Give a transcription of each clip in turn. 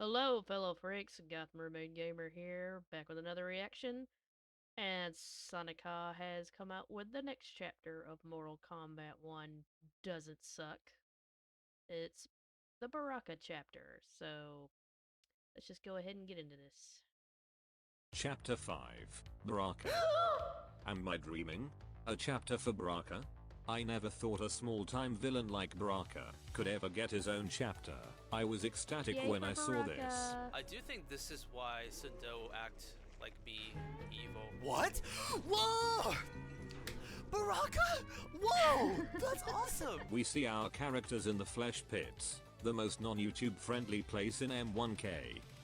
Hello, fellow freaks. Goth Mermaid Gamer here, back with another reaction. And SonicHaXD has come out with the next chapter of Mortal Kombat 1 Doesn't Suck. It's the Baraka chapter, so let's just go ahead and get into this. Chapter 5, Baraka. Am I dreaming? A chapter for Baraka? I never thought a small-time villain like Baraka could ever get his own chapter. I was ecstatic Yay when for I saw Baraka. this. I do think this is why Sundo act like be evil. What? Whoa! Baraka? Whoa! That's awesome! We see our characters in the flesh pits, the most non-YouTube friendly place in M1K.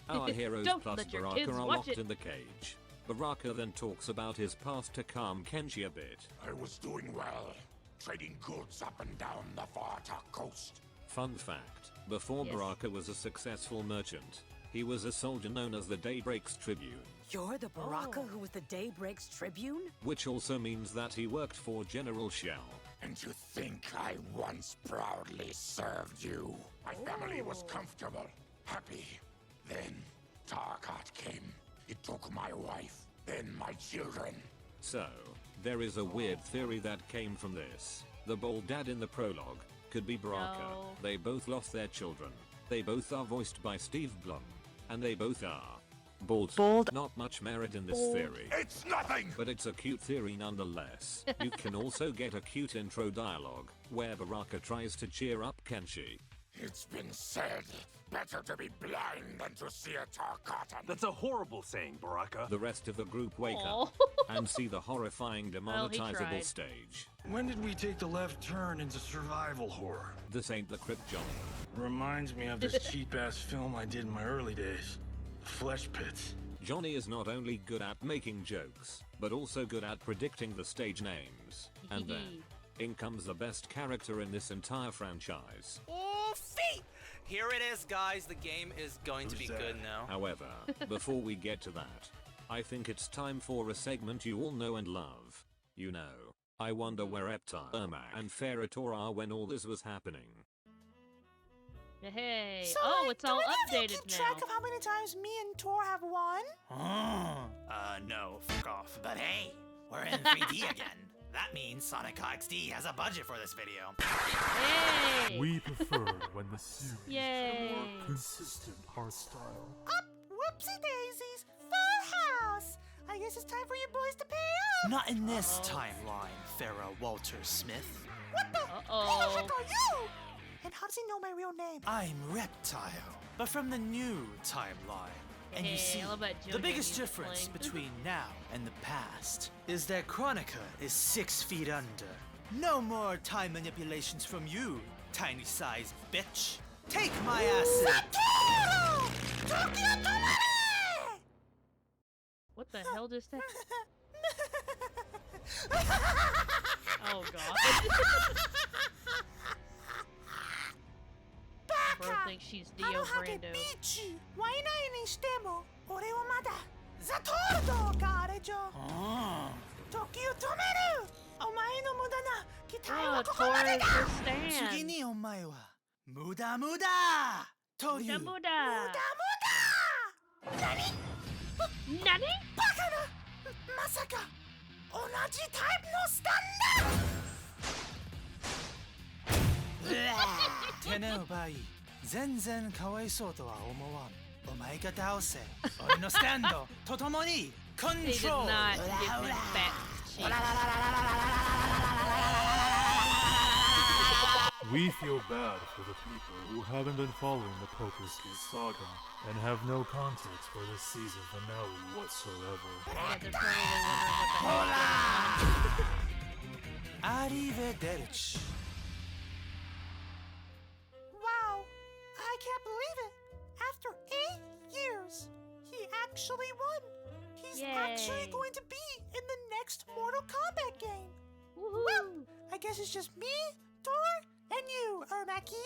Our heroes Don't plus let your Baraka kids are watch locked it. in the cage. Baraka then talks about his path to calm Kenshi a bit. I was doing well, trading goods up and down the Varta coast. Fun fact, before Yes. Baraka was a successful merchant, he was a soldier known as the Daybreak's Tribune, You're the Baraka Oh. who was the Daybreak's Tribune? which also means that he worked for General Shell. And to think I once proudly served you. My family was comfortable, happy. Then Tarkat came. He took my wife, then my children. So, there is a weird theory that came from this. The bald dad in the prologue could be Baraka. No. They both lost their children. They both are voiced by Steve Blum. And they both are bald. Not much merit in this theory, It's nothing! but it's a cute theory nonetheless. You can also get a cute intro dialogue, where Baraka tries to cheer up Kenshi. It's been said, better to be blind than to see a Tarkatan. That's a horrible saying, Baraka. The rest of the group wake Aw. up and see the horrifying demonetizable tried. stage. When did we take the left turn into survival horror? This ain't the crypt, Johnny. Reminds me of this cheap-ass film I did in my early days. Flesh Pits. Johnny is not only good at making jokes, but also good at predicting the stage names. And then, in comes the best character in this entire franchise. Oh, feet! Here it is, guys. The game is going to be Who's that? good now. However, before we get to that, I think it's time for a segment you all know and love. You know, I wonder where Reptile, and Ferrator are when all this was happening. Hey, So, it's all do any of you updated keep track now. of how many times me and Tor have won? No, fuck off. But hey, we're in 3D again. That means SonicHaXD has a budget for this video. Hey! We prefer when the series Yay! has a more consistent art style. Up, whoopsie daisies, full house. I guess it's time for you boys to pay up. Not in this Uh-oh. timeline, Farrah Walter Smith. What the? Who the Uh-oh. heck are you? And how does he know my real name? I'm Reptile, but from the new timeline. And you Hey, see, I love that the JoJo biggest music difference playing. between now and the past is that Chronica is 6 feet under. No more time manipulations from you, tiny-sized bitch. Take my acid! Satoru! Tokyo Tomare! What the hell just happened? Oh god. Bro thinks she's Dio ハゲ Brando. ビーチワイナイにしても俺はまだザトールドがあれじゃ時を止めるお前の無駄な期待 Oh, はここまで Taurus だ for 次 Stan. にお前は無駄無駄という Muda 無駄 muda. 無駄何 Nani? バカなまさか同じタイプのスタンダ手の奪い全然かわいそうとは思わんお前が倒せ俺のスタンドとともにコン They did トロール not give him fat cheeks. We feel bad for the people who haven't been following the Pokerski saga and have no context for this season finale whatsoever. Yeah, they're probably wondering what the heck is going on. アリベデルチ Wow, I can't believe it. After 8 years, he actually won. He's actually Yay. going to be in the next Mortal Kombat game. Woohoo! I guess it's just me, Thor, and you, Ermaki.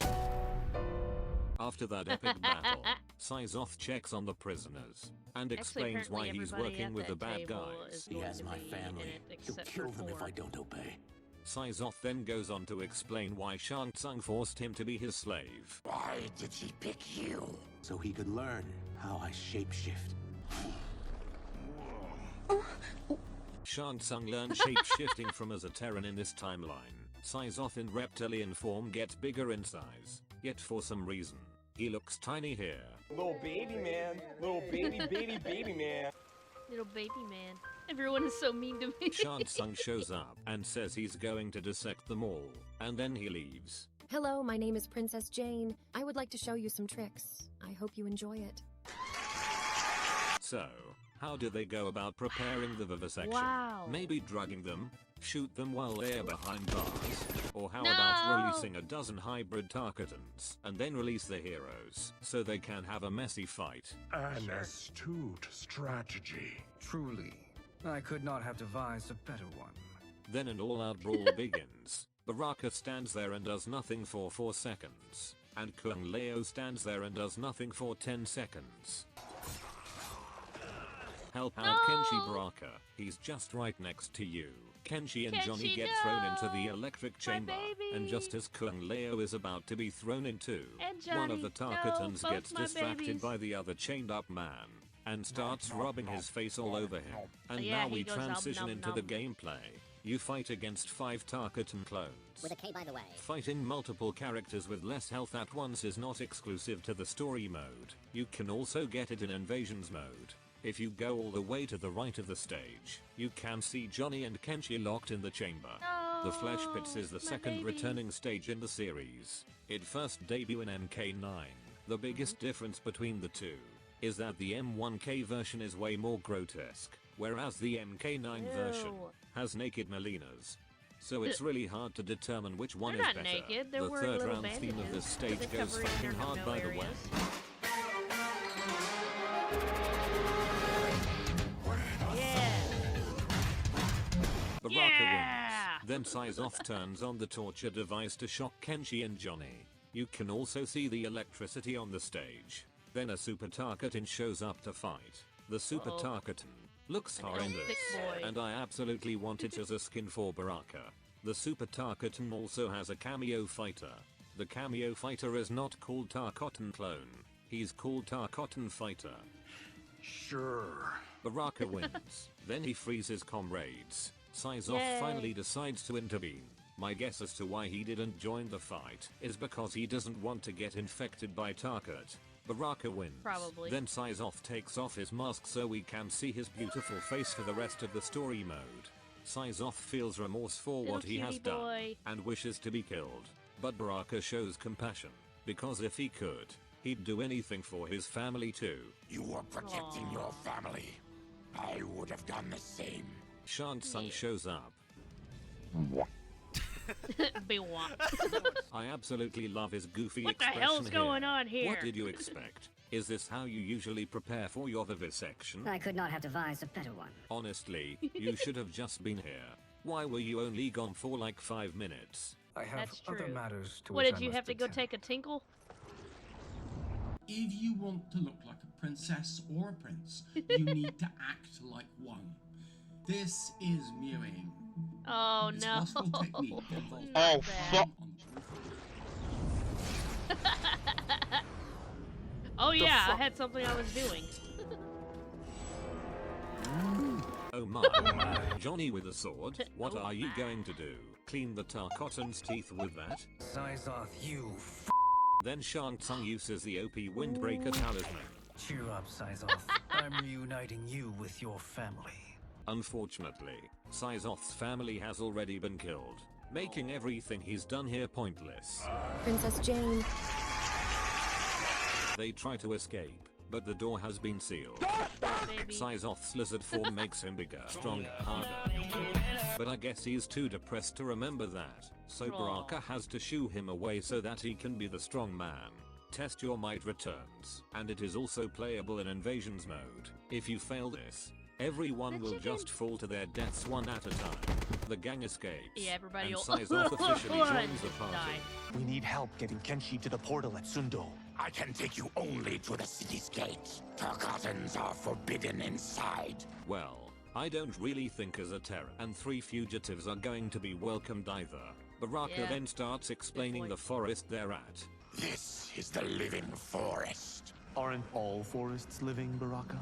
After that epic battle, Syzoth checks on the prisoners and explains why he's working with the bad guys. He has my family. He'll kill them if I don't obey. Sizoth then goes on to explain why Shang Tsung forced him to be his slave. Why did he pick you? So he could learn how I shapeshift. Shang Tsung learned shape-shifting from as a Terran in this timeline. Sizoth in reptilian form gets bigger in size, yet for some reason, he looks tiny here. Little baby man. Little baby man. Little baby man. Everyone is so mean to me. Shang Tsung shows up and says he's going to dissect them all, and then he leaves. Hello, my name is Princess Jane. I would like to show you some tricks. I hope you enjoy it. So, how do they go about preparing the vivisection? Wow. Maybe drugging them? Shoot them while they're behind bars? Or how about releasing a dozen hybrid Tarkatans and then release the heroes so they can have a messy fight? An astute strategy. Truly, I could not have devised a better one. Then an all-out brawl begins. Baraka stands there and does nothing for 4 seconds. And Kung Lao stands there and does nothing for 10 seconds. Help out Kenshi Baraka, he's just right next to you. Kenshi and Johnny get thrown into the electric chamber, and just as Kung Lao is about to be thrown into, one of the Tarkatans gets distracted by the other chained up man, and starts rubbing his face all over him. And now we transition into the gameplay. You fight against 5 Tarkatan clones. With a K, by the way. Fighting multiple characters with less health at once is not exclusive to the story mode. You can also get it in invasions mode. If you go all the way to the right of the stage, you can see Johnny and Kenshi locked in the chamber. The Flesh Pits is the second returning stage in the series. It first debuted in MK9. The biggest difference between the two is that the M1K version is way more grotesque, whereas the MK9 version has naked Melinas. So it's really hard to determine which one is better. Naked. The third round theme of this stage goes fucking hard, by the way. Baraka wins. Then Sizoth turns on the torture device to shock Kenshi and Johnny. You can also see the electricity on the stage. Then a Super Tarkatan shows up to fight. The Super Tarkatan looks horrendous, and I absolutely want it as a skin for Baraka. The Super Tarkatan also has a cameo fighter. The cameo fighter is not called Tarkatan Clone. He's called Tarkatan Fighter. Sure. Baraka wins. Then he frees his comrades. Sizoth finally decides to intervene. My guess as to why he didn't join the fight is because he doesn't want to get infected by Tarkat. Baraka wins. Probably. Then Sizoth takes off his mask so we can see his beautiful face for the rest of the story mode. Sizoth feels remorse for what he has done and wishes to be killed. But Baraka shows compassion, because if he could, he'd do anything for his family too. You were protecting your family. I would have done the same. Shang Tsung shows up. Be what? I absolutely love his goofy What the expression hell's going on here? What did you expect? Is this how you usually prepare for your vivisection? I could not have devised a better one. Honestly, you should have just been here. Why were you only gone for like 5 minutes? I have other matters to What, which did I you must have to go attend. take a tinkle? If you want to look like a princess or a prince, you need to act like one. This is mirroring. Oh It's no. possible technique that involves Oh fuck. Oh yeah, I had something I was doing. Oh my. Johnny with a sword? What are you going to do? Clean the Tarkatan's teeth with that? Sizoth, you Then Shang Tsung uses the OP Windbreaker talisman. Cheer up, Sizoth. I'm reuniting you with your family. Unfortunately, Sizoth's family has already been killed, making everything he's done here pointless. Princess Jane. They try to escape, but the door has been sealed. Sizoth's lizard form makes him bigger, stronger, harder. But I guess he's too depressed to remember that, so Baraka has to shoo him away so that he can be the strong man. Test Your Might returns, and it is also playable in invasions mode. If you fail this, everyone will just fall to their deaths one at a time. The gang escapes, Yeah, everybody and will Sizoth officially joins the party. We need help getting Kenshi to the portal at Sundo. I can take you only to the city's gate. Tarkatans are forbidden inside. Well, I don't really think as a terror and 3 fugitives are going to be welcomed either. Baraka then starts explaining the forest they're at. This is the living forest. Aren't all forests living, Baraka?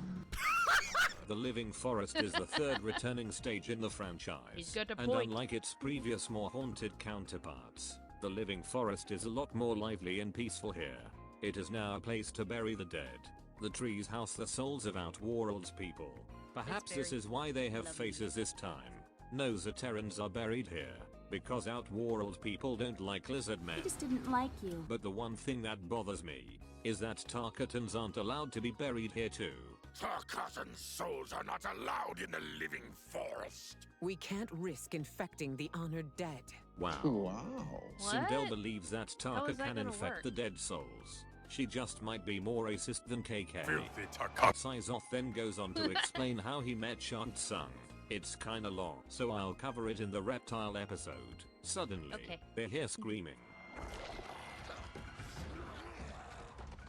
The living forest is the 3rd returning stage in the franchise. He's got a and point. unlike its previous more haunted counterparts, the living forest is a lot more lively and peaceful here. It is now a place to bury the dead. The trees house the souls of Outworld's people. Perhaps this is why they have faces this time. No Zaterrans are buried here, because Outworld people don't like lizard men. I just didn't like you. But the one thing that bothers me is that Tarkatans aren't allowed to be buried here too. Tarkatan souls are not allowed in the living forest. We can't risk infecting the honored dead. Wow. Sindel believes that How Tarka is that can gonna infect work? the dead souls. She just might be more racist than KK. Filthy Tarkat. Sizoth then goes on to explain how he met Shang Tsung. It's kinda long, so I'll cover it in the Reptile episode. Suddenly, they hear screaming.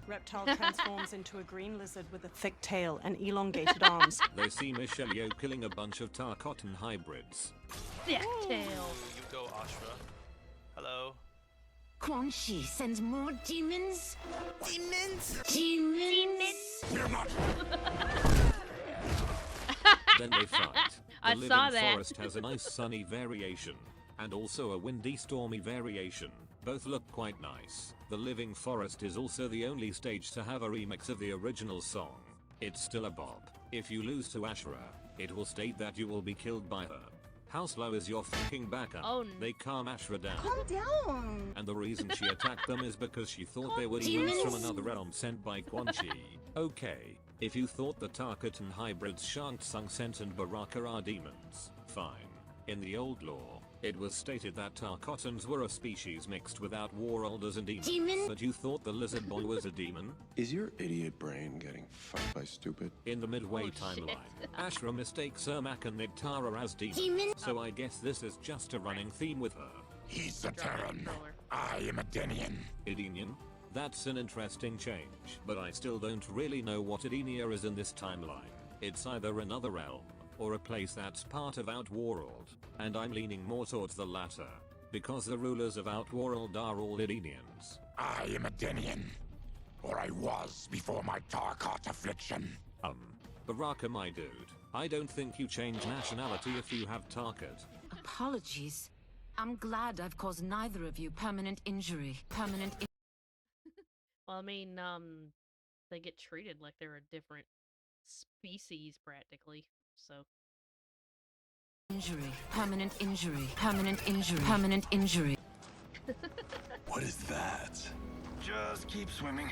Reptile transforms into a green lizard with a thick tail and elongated arms. They see Michelle Yeoh killing a bunch of Tarkatan hybrids. Thick tail. You go, Ashra. Hello. Quan Chi sends more demons? Demons? Demons? Then they fight. The I living saw that. forest has a nice sunny variation, and also a windy stormy variation. Both look quite nice. The living forest is also the only stage to have a remix of the original song. It's still a bop. If you lose to Ashra, it will state that you will be killed by her. How slow is your fucking backup? Oh, they calm Ashra down. Calm down. And the reason she attacked them is because she thought they were demons from another realm sent by Quan Chi. Okay, if you thought the Tarkatan hybrids Shang Tsung sent and Baraka are demons, fine. In the old lore, it was stated that Tarkatans were a species mixed with Outworlders and demons. But you thought the lizard boy was a demon? Is your idiot brain getting fucked by stupid? In the Midway timeline, Ashra mistakes Ermac and Nigtara as demons. So I guess this is just a running theme with her. He's a Terran. I am a Denian. Edenian? That's an interesting change, but I still don't really know what Edenia is in this timeline. It's either another realm, or a place that's part of Outworld, and I'm leaning more towards the latter, because the rulers of Outworld are all Edenians. I am a Denian. Or I was before my Tarkat affliction. Baraka my dude, I don't think you change nationality if you have Tarkat. Apologies. I'm glad I've caused neither of you permanent injury. Well, I mean, they get treated like they're a different species practically, so. Injury. Permanent injury. Permanent injury. Permanent injury. What is that? Just keep swimming.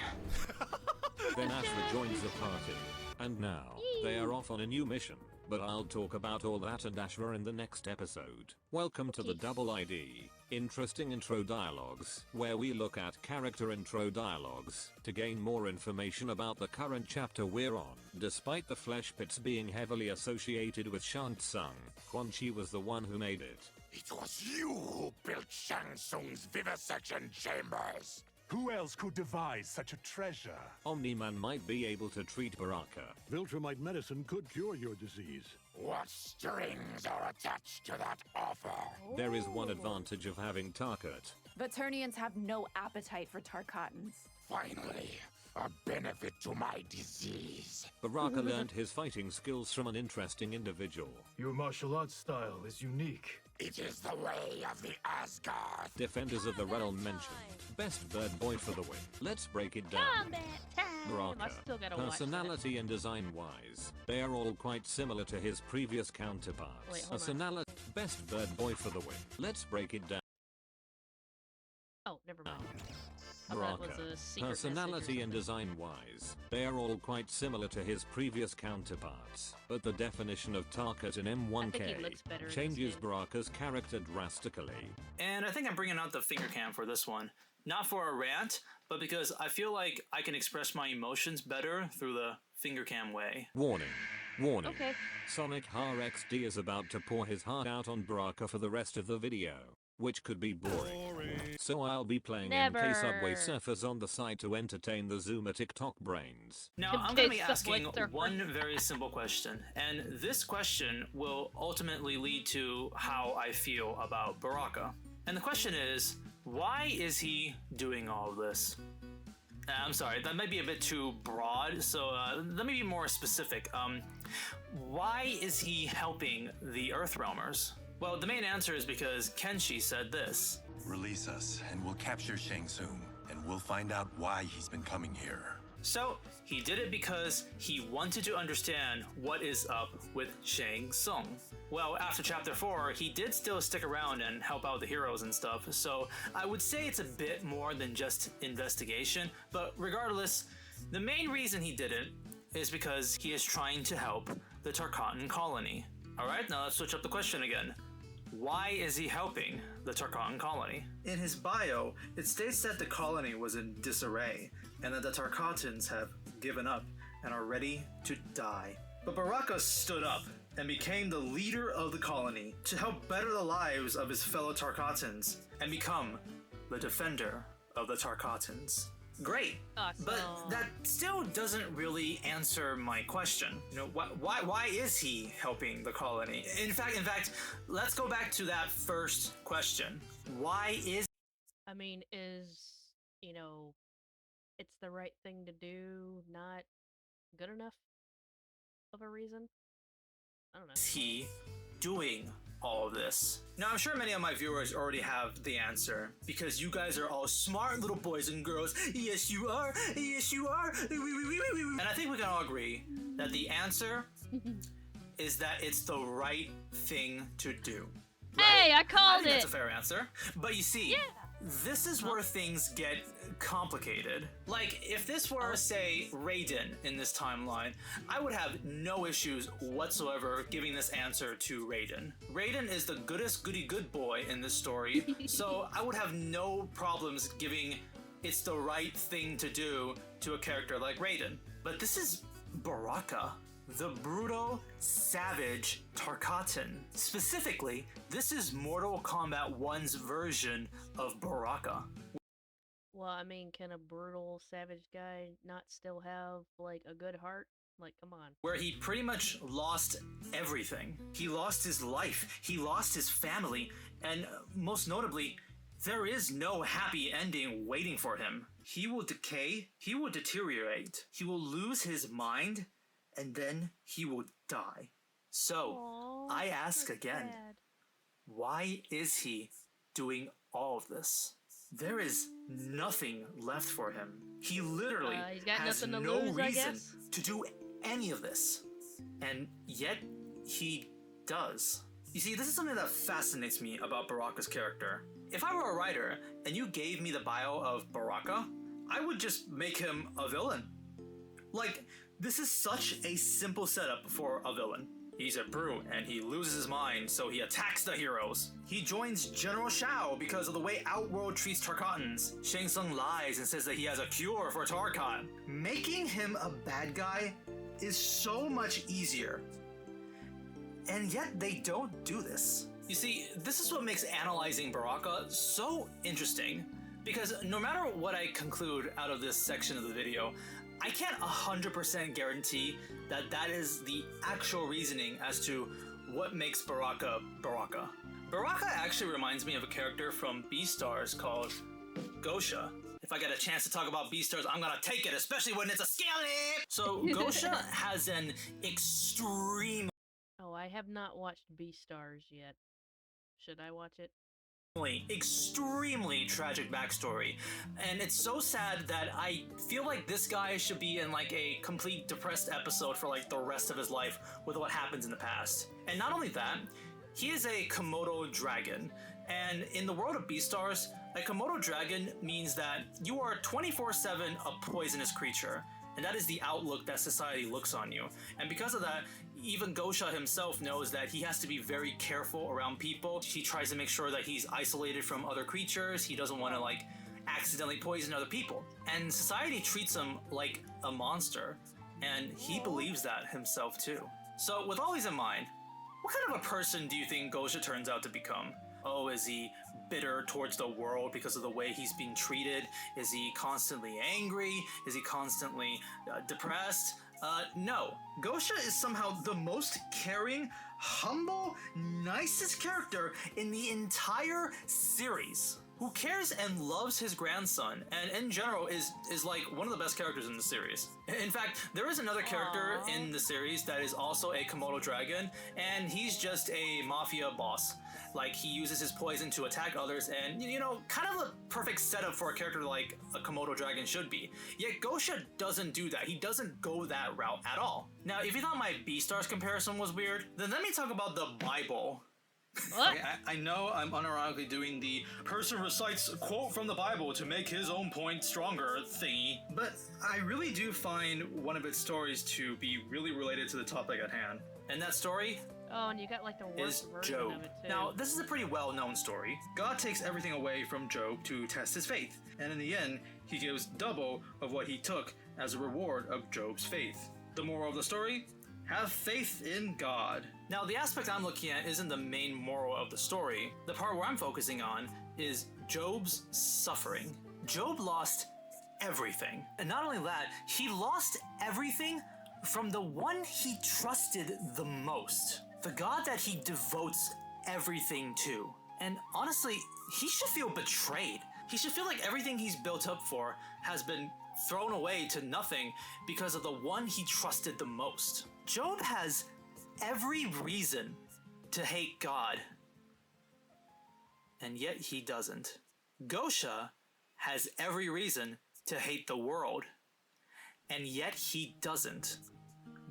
Then Ashra joins the party, and now, they are off on a new mission. But I'll talk about all that and Ashra in the next episode. Welcome to the Double ID, interesting intro dialogues, where we look at character intro dialogues to gain more information about the current chapter we're on. Despite the flesh pits being heavily associated with Shang Tsung, Quan Chi was the one who made it. It was you who built Shang Tsung's vivisection chambers. Who else could devise such a treasure? Omni-Man might be able to treat Baraka. Viltrumite medicine could cure your disease. What strings are attached to that offer? There is one advantage of having Tarkat. Vaternians have no appetite for Tarkatans. Finally, a benefit to my disease. Baraka learned his fighting skills from an interesting individual. Your martial arts style is unique. It is the way of the Asgard. Defenders of the realm mentioned. Best bird boy for the win. Let's break it down. Combat time! I Baraka, still gotta watch personality and design-wise, they are all quite similar to his previous counterparts. Wait, hold on. Personality, best bird boy for the win. Let's break it down. Oh, never mind. I thought Baraka, that was a secret personality and design-wise, they are all quite similar to his previous counterparts, but the definition of Tarkat in I think he M1K looks better in this changes game. Baraka's character drastically. And I think I'm bringing out the finger cam for this one. Not for a rant, but because I feel like I can express my emotions better through the finger cam way. Warning. Warning. Okay. SonicHaXD is about to pour his heart out on Baraka for the rest of the video, which could be boring. So I'll be playing MK Subway Surfers on the side to entertain the Zoomer TikTok brains. Now, I'm going to be asking one very simple question, and this question will ultimately lead to how I feel about Baraka. And the question is, why is he doing all of this? I'm sorry, that might be a bit too broad, so let me be more specific. Why is he helping the Earthrealmers? Well, the main answer is because Kenshi said this. Release us, and we'll capture Shang Tsung, and we'll find out why he's been coming here. So, he did it because he wanted to understand what is up with Shang Tsung. Well, after Chapter 4, he did still stick around and help out the heroes and stuff, so I would say it's a bit more than just investigation, but regardless, the main reason he did it is because he is trying to help the Tarkatan colony. Alright, now let's switch up the question again. Why is he helping the Tarkatan colony? In his bio, it states that the colony was in disarray, and that the Tarkatans have given up and are ready to die. But Baraka stood up and became the leader of the colony to help better the lives of his fellow Tarkatans and become the defender of the Tarkatans. Great, but that still doesn't really answer my question. You know, why is he helping the colony? In fact, let's go back to that first question. Why is? I mean, you know, it's the right thing to do, not good enough of a reason? I don't know. Is he doing all of this? Now, I'm sure many of my viewers already have the answer, because you guys are all smart little boys and girls. Yes, you are. Yes, you are. And I think we can all agree that the answer is that it's the right thing to do. Right? Hey, I called it! That's a fair answer. But you see, this is where things get complicated. Like, if this were, say, Raiden in this timeline, I would have no issues whatsoever giving this answer to Raiden. Raiden is the goodest goody good boy in this story, so I would have no problems giving it's the right thing to do to a character like Raiden. But this is Baraka, the brutal, savage Tarkatan. Specifically, this is Mortal Kombat 1's version of Baraka. Well, I mean, can a brutal, savage guy not still have, like, a good heart? Like, come on. Where he pretty much lost everything. He lost his life, he lost his family, and most notably, there is no happy ending waiting for him. He will decay, he will deteriorate, he will lose his mind, and then he will die. So, I ask again, why is he doing all of this? There is nothing left for him. He literally has no reason to do any of this. And yet, he does. You see, this is something that fascinates me about Baraka's character. If I were a writer, and you gave me the bio of Baraka, I would just make him a villain. Like, this is such a simple setup for a villain. He's a brute and he loses his mind, so he attacks the heroes. He joins General Shao because of the way Outworld treats Tarkatans. Shang Tsung lies and says that he has a cure for Tarkat. Making him a bad guy is so much easier. And yet they don't do this. You see, this is what makes analyzing Baraka so interesting, because no matter what I conclude out of this section of the video, I can't 100% guarantee that that is the actual reasoning as to what makes Baraka Baraka. Baraka actually reminds me of a character from Beastars called Gosha. If I get a chance to talk about Beastars, I'm gonna take it, especially when it's a skelly! So Gosha has an extreme... Oh, I have not watched Beastars yet. Should I watch it? Extremely tragic backstory, and it's so sad that I feel like this guy should be in like a complete depressed episode for like the rest of his life with what happens in the past. And not only that, he is a Komodo dragon, and in the world of Beastars, a Komodo dragon means that you are 24/7 a poisonous creature, and that is the outlook that society looks on you. And because of that, even Gosha himself knows that he has to be very careful around people. He tries to make sure that he's isolated from other creatures. He doesn't want to like accidentally poison other people. And society treats him like a monster, and he believes that himself too. So with all these in mind, what kind of a person do you think Gosha turns out to become? Oh, is he bitter towards the world because of the way he's being treated? Is he constantly angry? Is he constantly depressed? No. Gosha is somehow the most caring, humble, nicest character in the entire series. Who cares and loves his grandson, and in general is like one of the best characters in the series. In fact, there is another character in the series that is also a Komodo dragon, and he's just a mafia boss. Like, he uses his poison to attack others, and, you know, kind of a perfect setup for a character like a Komodo dragon should be. Yet Gosha doesn't do that. He doesn't go that route at all. Now, if you thought my Beastars comparison was weird, then let me talk about the Bible. I know I'm unironically doing the person recites a quote from the Bible to make his own point stronger thingy, but I really do find one of its stories to be really related to the topic at hand. And that story Oh, and you got like the worst is version Job. of it too. Now, this is a pretty well-known story. God takes everything away from Job to test his faith, and in the end, he gives double of what he took as a reward of Job's faith. The moral of the story? Have faith in God. Now, the aspect I'm looking at isn't the main moral of the story. The part where I'm focusing on is Job's suffering. Job lost everything. And not only that, he lost everything from the one he trusted the most. The God that he devotes everything to. And honestly, he should feel betrayed. He should feel like everything he's built up for has been thrown away to nothing because of the one he trusted the most. Job has every reason to hate God, and yet he doesn't. Gosha has every reason to hate the world, and yet he doesn't.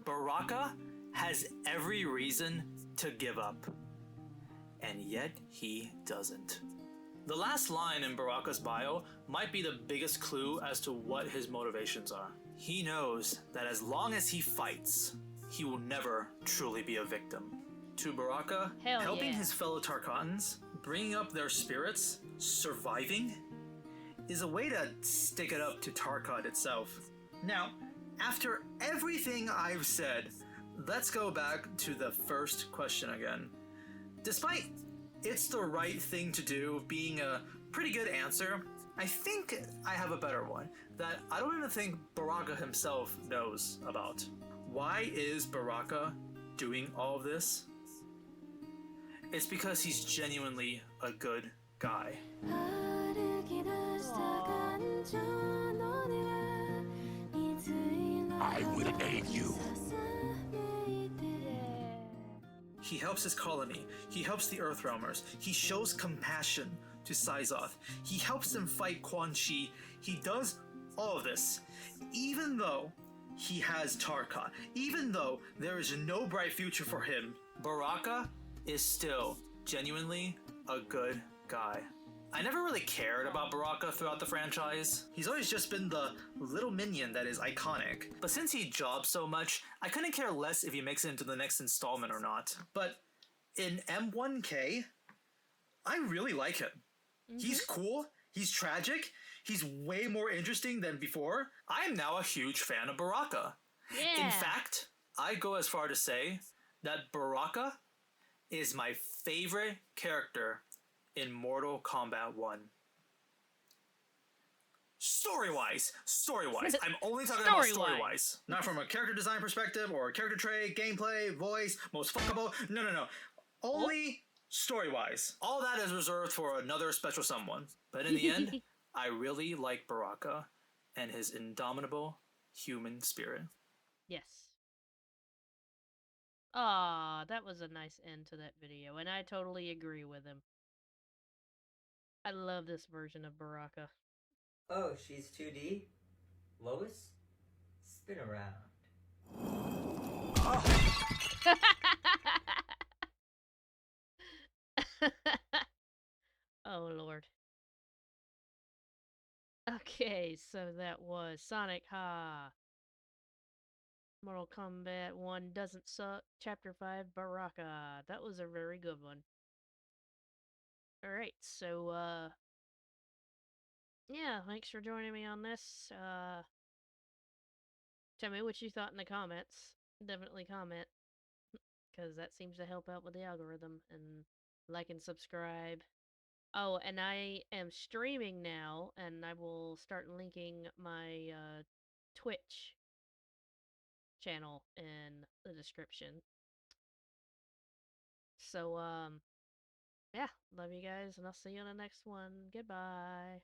Baraka has every reason to give up, and yet he doesn't. The last line in Baraka's bio might be the biggest clue as to what his motivations are. He knows that as long as he fights, he will never truly be a victim. To Baraka, helping his fellow Tarkatans, bringing up their spirits, surviving, is a way to stick it up to Tarkat itself. Now, after everything I've said, let's go back to the first question again. Despite it's the right thing to do being a pretty good answer, I think I have a better one that I don't even think Baraka himself knows about. Why is Baraka doing all of this? It's because he's genuinely a good guy. I will aid you. He helps his colony. He helps the Earthrealmers. He shows compassion to Sizoth. He helps them fight Quan Chi. He does all of this, even though he has Tarkat. Even though there is no bright future for him, Baraka is still genuinely a good guy. I never really cared about Baraka throughout the franchise. He's always just been the little minion that is iconic. But since he jobs so much, I couldn't care less if he makes it into the next installment or not. But in M1K, I really like him. He's cool, he's tragic, he's way more interesting than before. I am now a huge fan of Baraka. Yeah. In fact, I go as far to say that Baraka is my favorite character in Mortal Kombat 1. Story-wise. I'm only talking about story-wise. Not from a character design perspective or character trait, gameplay, voice, most fuckable. No. Only story-wise. All that is reserved for another special someone. But in the end, I really like Baraka and his indomitable human spirit. Yes. Ah, that was a nice end to that video, and I totally agree with him. I love this version of Baraka. Oh, she's 2D? Lois? Spin around. Oh, Lord. Okay, so that was SonicHaXD. Mortal Kombat 1 Doesn't Suck, Chapter 5, Baraka. That was a very good one. Alright, so, yeah, thanks for joining me on this. Tell me what you thought in the comments. Definitely comment, because that seems to help out with the algorithm, and like and subscribe. Oh, and I am streaming now, and I will start linking my Twitch channel in the description. So, yeah, love you guys, and I'll see you on the next one. Goodbye.